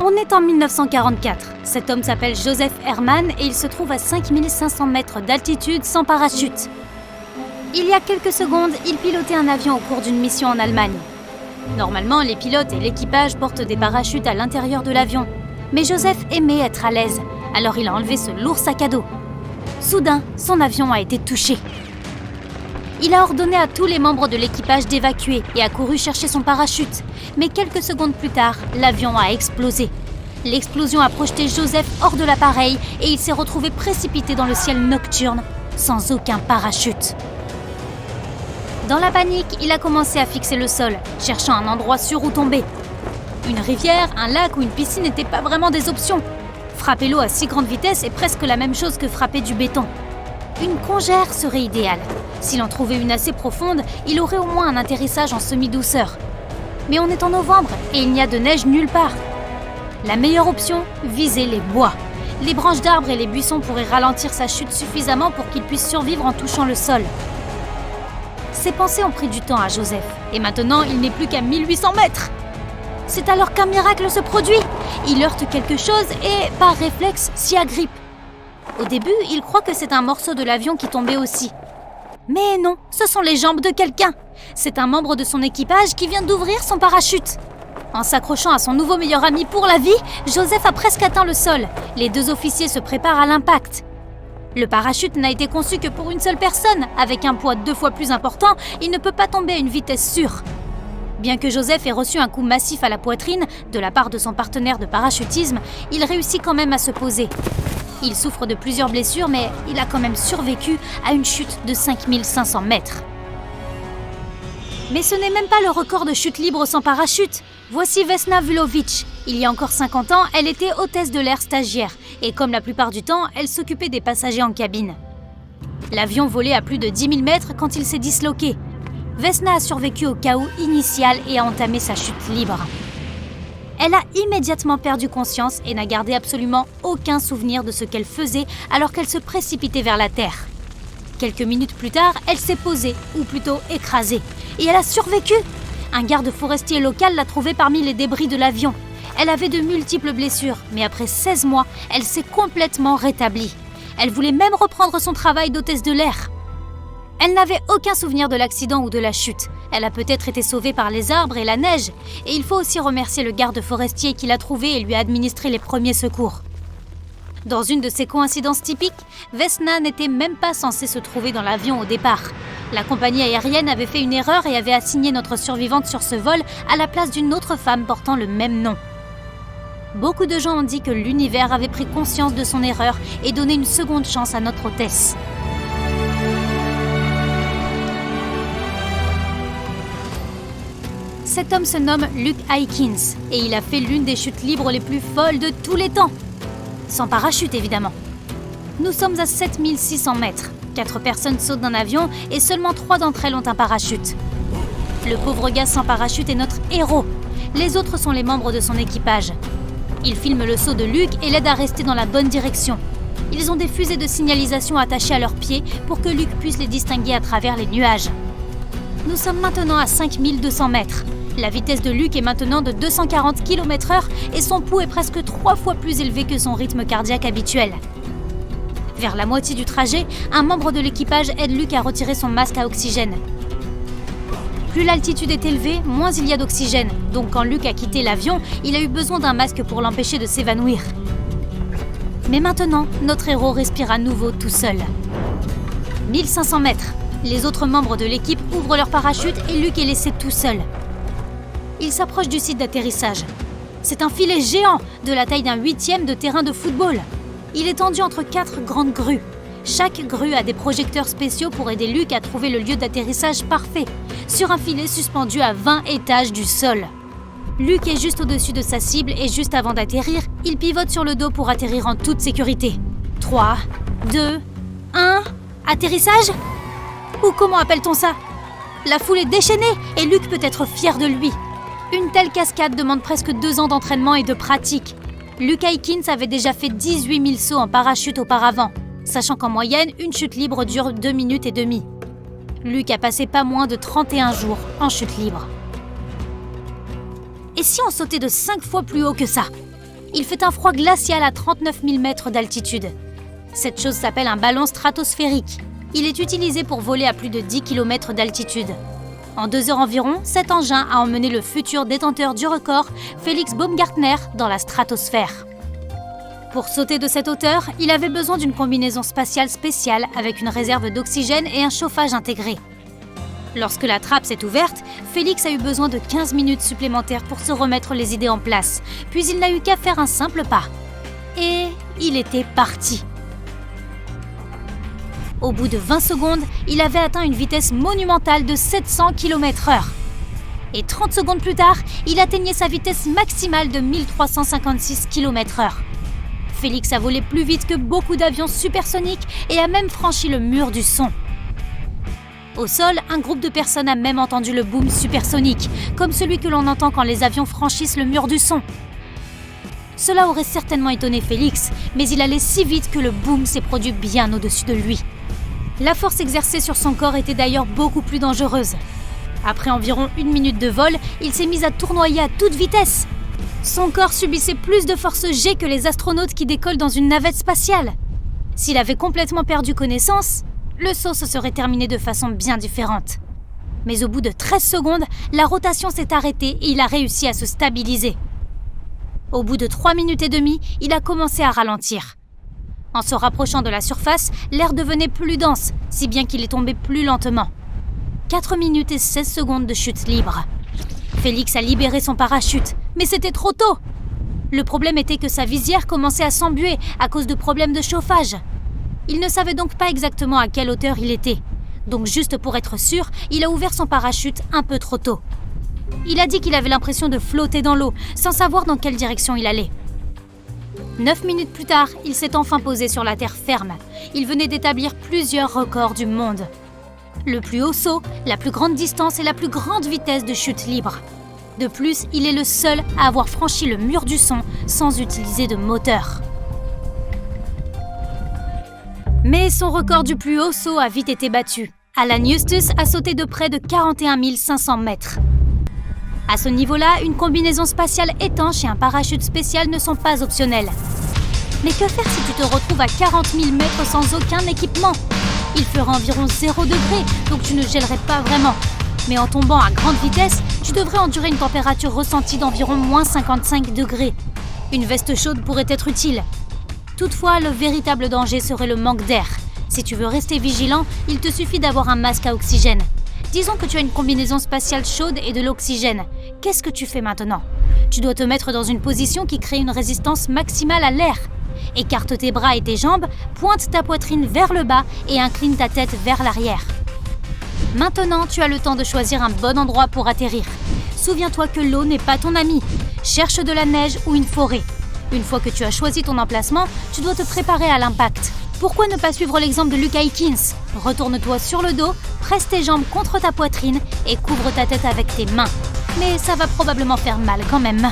On est en 1944. Cet homme s'appelle Joseph Herman et il se trouve à 5500 mètres d'altitude sans parachute. Il y a quelques secondes, il pilotait un avion au cours d'une mission en Allemagne. Normalement, les pilotes et l'équipage portent des parachutes à l'intérieur de l'avion. Mais Joseph aimait être à l'aise, alors il a enlevé ce lourd sac à dos. Soudain, son avion a été touché. Il a ordonné à tous les membres de l'équipage d'évacuer et a couru chercher son parachute. Mais quelques secondes plus tard, l'avion a explosé. L'explosion a projeté Joseph hors de l'appareil et il s'est retrouvé précipité dans le ciel nocturne, sans aucun parachute. Dans la panique, il a commencé à fixer le sol, cherchant un endroit sûr où tomber. Une rivière, un lac ou une piscine n'étaient pas vraiment des options. Frapper l'eau à si grande vitesse est presque la même chose que frapper du béton. Une congère serait idéale. S'il en trouvait une assez profonde, il aurait au moins un atterrissage en semi-douceur. Mais on est en novembre et il n'y a de neige nulle part. La meilleure option, viser les bois. Les branches d'arbres et les buissons pourraient ralentir sa chute suffisamment pour qu'il puisse survivre en touchant le sol. Ces pensées ont pris du temps à Joseph, et maintenant il n'est plus qu'à 1800 mètres. C'est alors qu'un miracle se produit. Il heurte quelque chose et, par réflexe, s'y agrippe. Au début, il croit que c'est un morceau de l'avion qui tombait aussi. Mais non, ce sont les jambes de quelqu'un. C'est un membre de son équipage qui vient d'ouvrir son parachute. En s'accrochant à son nouveau meilleur ami pour la vie, Joseph a presque atteint le sol. Les deux officiers se préparent à l'impact. Le parachute n'a été conçu que pour une seule personne. Avec un poids 2 fois plus important, il ne peut pas tomber à une vitesse sûre. Bien que Joseph ait reçu un coup massif à la poitrine de la part de son partenaire de parachutisme, il réussit quand même à se poser. Il souffre de plusieurs blessures, mais il a quand même survécu à une chute de 5500 mètres. Mais ce n'est même pas le record de chute libre sans parachute. Voici Vesna Vulovic. Il y a encore 50 ans, elle était hôtesse de l'air stagiaire. Et comme la plupart du temps, elle s'occupait des passagers en cabine. L'avion volait à plus de 10 000 mètres quand il s'est disloqué. Vesna a survécu au chaos initial et a entamé sa chute libre. Elle a immédiatement perdu conscience et n'a gardé absolument aucun souvenir de ce qu'elle faisait alors qu'elle se précipitait vers la terre. Quelques minutes plus tard, elle s'est posée, ou plutôt écrasée. Et elle a survécu. Un garde forestier local l'a trouvée parmi les débris de l'avion. Elle avait de multiples blessures, mais après 16 mois, elle s'est complètement rétablie. Elle voulait même reprendre son travail d'hôtesse de l'air. Elle n'avait aucun souvenir de l'accident ou de la chute. Elle a peut-être été sauvée par les arbres et la neige. Et il faut aussi remercier le garde forestier qui l'a trouvée et lui a administré les premiers secours. Dans une de ces coïncidences typiques, Vesna n'était même pas censée se trouver dans l'avion au départ. La compagnie aérienne avait fait une erreur et avait assigné notre survivante sur ce vol à la place d'une autre femme portant le même nom. Beaucoup de gens ont dit que l'univers avait pris conscience de son erreur et donné une seconde chance à notre hôtesse. Cet homme se nomme Luke Aikins et il a fait l'une des chutes libres les plus folles de tous les temps. Sans parachute, évidemment. Nous sommes à 7600 mètres. 4 personnes sautent d'un avion et seulement 3 d'entre elles ont un parachute. Le pauvre gars sans parachute est notre héros. Les autres sont les membres de son équipage. Ils filment le saut de Luke et l'aident à rester dans la bonne direction. Ils ont des fusées de signalisation attachées à leurs pieds pour que Luke puisse les distinguer à travers les nuages. Nous sommes maintenant à 5200 mètres. La vitesse de Luke est maintenant de 240 km/h et son pouls est presque 3 fois plus élevé que son rythme cardiaque habituel. Vers la moitié du trajet, un membre de l'équipage aide Luke à retirer son masque à oxygène. Plus l'altitude est élevée, moins il y a d'oxygène. Donc quand Luke a quitté l'avion, il a eu besoin d'un masque pour l'empêcher de s'évanouir. Mais maintenant, notre héros respire à nouveau tout seul. 1500 mètres. Les autres membres de l'équipe ouvrent leur parachute et Luke est laissé tout seul. Il s'approche du site d'atterrissage. C'est un filet géant, de la taille d'un 8e de terrain de football. Il est tendu entre 4 grandes grues. Chaque grue a des projecteurs spéciaux pour aider Luke à trouver le lieu d'atterrissage parfait, sur un filet suspendu à 20 étages du sol. Luke est juste au-dessus de sa cible et juste avant d'atterrir, il pivote sur le dos pour atterrir en toute sécurité. 3, 2, 1, atterrissage ? Ou comment appelle-t-on ça ? La foule est déchaînée et Luke peut être fier de lui. Une telle cascade demande presque 2 ans d'entraînement et de pratique. Luke Aikins avait déjà fait 18 000 sauts en parachute auparavant, sachant qu'en moyenne, une chute libre dure 2 minutes et demie. Luke a passé pas moins de 31 jours en chute libre. Et si on sautait de 5 fois plus haut que ça ? il fait un froid glacial à 39 000 mètres d'altitude. Cette chose s'appelle un ballon stratosphérique. Il est utilisé pour voler à plus de 10 km d'altitude. En 2 heures environ, cet engin a emmené le futur détenteur du record, Felix Baumgartner, dans la stratosphère. Pour sauter de cette hauteur, il avait besoin d'une combinaison spatiale spéciale avec une réserve d'oxygène et un chauffage intégré. Lorsque la trappe s'est ouverte, Félix a eu besoin de 15 minutes supplémentaires pour se remettre les idées en place, puis il n'a eu qu'à faire un simple pas. Et il était parti. Au bout de 20 secondes, il avait atteint une vitesse monumentale de 700 km/h. Et 30 secondes plus tard, il atteignait sa vitesse maximale de 1356 km/h. Félix a volé plus vite que beaucoup d'avions supersoniques et a même franchi le mur du son. Au sol, un groupe de personnes a même entendu le boom supersonique, comme celui que l'on entend quand les avions franchissent le mur du son. Cela aurait certainement étonné Félix, mais il allait si vite que le boom s'est produit bien au-dessus de lui. La force exercée sur son corps était d'ailleurs beaucoup plus dangereuse. Après environ 1 minute de vol, il s'est mis à tournoyer à toute vitesse. Son corps subissait plus de force G que les astronautes qui décollent dans une navette spatiale. S'il avait complètement perdu connaissance, le saut se serait terminé de façon bien différente. Mais au bout de 13 secondes, la rotation s'est arrêtée et il a réussi à se stabiliser. Au bout de 3 minutes et demie, il a commencé à ralentir. En se rapprochant de la surface, l'air devenait plus dense, si bien qu'il est tombé plus lentement. 4 minutes et 16 secondes de chute libre. Félix a libéré son parachute, mais c'était trop tôt. Le problème était que sa visière commençait à s'embuer à cause de problèmes de chauffage. Il ne savait donc pas exactement à quelle hauteur il était. Donc juste pour être sûr, il a ouvert son parachute un peu trop tôt. Il a dit qu'il avait l'impression de flotter dans l'eau, sans savoir dans quelle direction il allait. 9 minutes plus tard, il s'est enfin posé sur la terre ferme. Il venait d'établir plusieurs records du monde. Le plus haut saut, la plus grande distance et la plus grande vitesse de chute libre. De plus, il est le seul à avoir franchi le mur du son sans utiliser de moteur. Mais son record du plus haut saut a vite été battu. Alan Eustace a sauté de près de 41 500 mètres. À ce niveau-là, une combinaison spatiale étanche et un parachute spécial ne sont pas optionnels. Mais que faire si tu te retrouves à 40 000 mètres sans aucun équipement ? Il fera environ 0 degré, donc tu ne gèlerais pas vraiment. Mais en tombant à grande vitesse, tu devrais endurer une température ressentie d'environ moins 55 degrés. Une veste chaude pourrait être utile. Toutefois, le véritable danger serait le manque d'air. Si tu veux rester vigilant, il te suffit d'avoir un masque à oxygène. Disons que tu as une combinaison spatiale chaude et de l'oxygène. Qu'est-ce que tu fais maintenant ? Tu dois te mettre dans une position qui crée une résistance maximale à l'air. Écarte tes bras et tes jambes, pointe ta poitrine vers le bas et incline ta tête vers l'arrière. Maintenant, tu as le temps de choisir un bon endroit pour atterrir. Souviens-toi que l'eau n'est pas ton ami. Cherche de la neige ou une forêt. Une fois que tu as choisi ton emplacement, tu dois te préparer à l'impact. Pourquoi ne pas suivre l'exemple de Luke Aikins ? Retourne-toi sur le dos, presse tes jambes contre ta poitrine et couvre ta tête avec tes mains. Mais ça va probablement faire mal quand même.